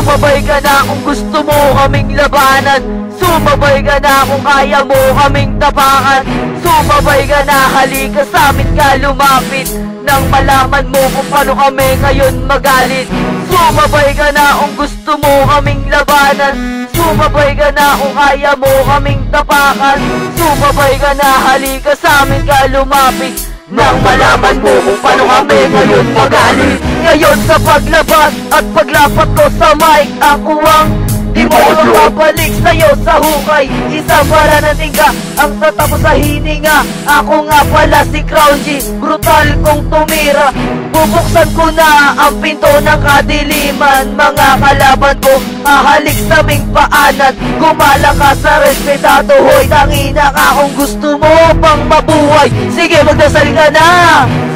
Sumabay ka na kung gusto mo kaming labanan. Sumabay ka na kung kaya mo kaming tapakan. Sumabay ka na, halika sa'min ka lumapit, nang malaman mo kung paano kami ngayon magalit. Sumabay ka na kung gusto mo kaming labanan. Sumabay ka na kung kaya mo kaming tapakan. Sumabay ka na, halika sa'min ka lumapit, nang malaman mo kung paano kami ngayon magalit. Ngayon sa paglabas at paglapat ko sa mic, ako ang di mo mababalik sa'yo sa hukay. Isa para natin ka ang tatapos sa hininga. Ako nga pala si Crown G, brutal kong tumira. Bubuksan ko na ang pinto ng kadiliman. Mga kalaban ko hahalik sa aming paanan. Gumalang ka sa respetado, hoy tangina ka kung gusto mo pang mabuhay. Sige magdasal ka na.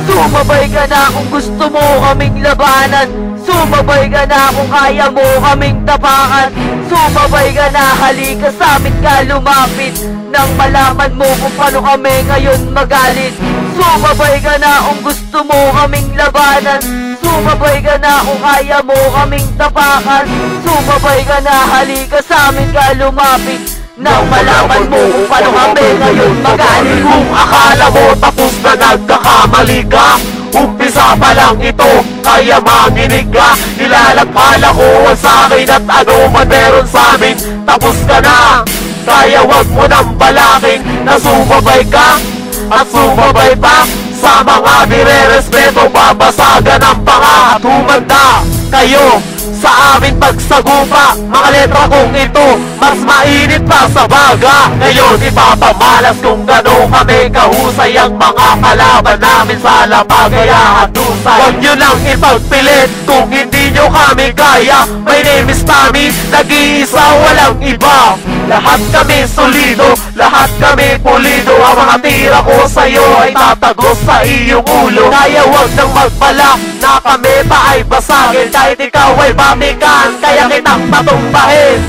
Sumabay ka na kung gusto mo kaming labanan. Sumabay ka na kung kaya mo kaming tapakan. Sumabay ka na, halika sa'min ka lumapit, nang malaman mo kung paano kami ngayon magalit. Sumabay ka na kung gusto mo kaming labanan. Sumabay ka na kung kaya mo kaming tapakan. Sumabay ka na, halika sa'min ka lumapit, nang malaman mo kung paano kami ngayon magalit. Kung akala mo tapos na nagkakamali ka, umpisa pa lang ito, kaya manginig ka. Nilalagpala ko sa akin at ano man meron sa amin. Tapos ka na, kaya wag mo nang balakin na sumabay ka at sumabay pa sa mga nire-respeto. Babasagan ang panga at humanda kayo sa amin pagsagupa. Mga letra kong ito mas mainit pa sa baga. Ngayon ipapamalas kung gano'n kami kahusay ang mga kalaban namin sa labag. Kaya hatusay, huwag nyo lang ipagpilit kung hindi nyo kami kaya. My name is Tommy, nag-iisa walang iba. Lahat kami solido, lahat kami pulido. Ang mga tira ko sa'yo ay tatagos sa iyong ulo. Kaya huwag nang magbalak na kami pa ay basagin. Kahit ikaw ay batikan, kaya kitang tatumbahin.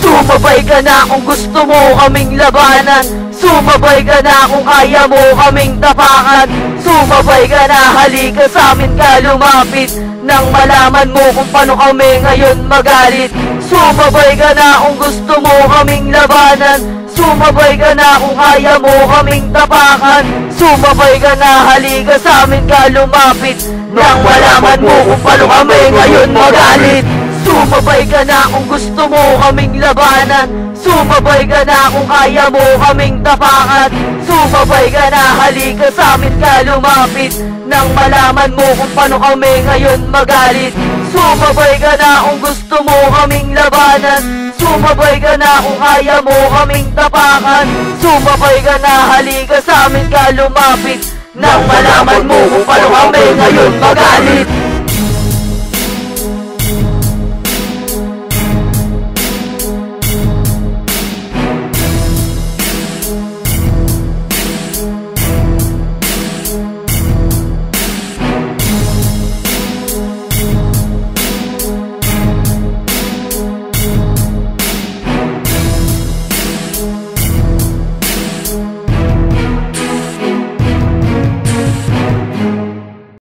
Sumabay ka na kung gusto mo kaming labanan. Sumabay ka na kung kaya mo kaming tapakan. Sumabay ka na, halika sa'min ka lumapit, nang malaman mo kung paano kami ngayon magalit. Sumabay ka na kung gusto mo kaming labanan. Sumabay ka na kung kaya mo kaming tapakan. Sumabay ka na, halika sa'min ka lumapit, nang malaman mo kung paano kami ngayon magalit. Sumabay ka na kung gusto mo kaming labanan. Sumabay ka na kung kaya mo kaming tapakan. Sumabay ka na, halika sa'min ka lumapit, nang malaman mo kung paano kami ngayon magalit. Sumabay ka na kung gusto mo kaming labanan. Sumabay ka na kung kaya mo kaming tapakan. Sumabay ka na, halika sa'min ka lumapit, nang malaman mo kung paano kami ngayon magalit.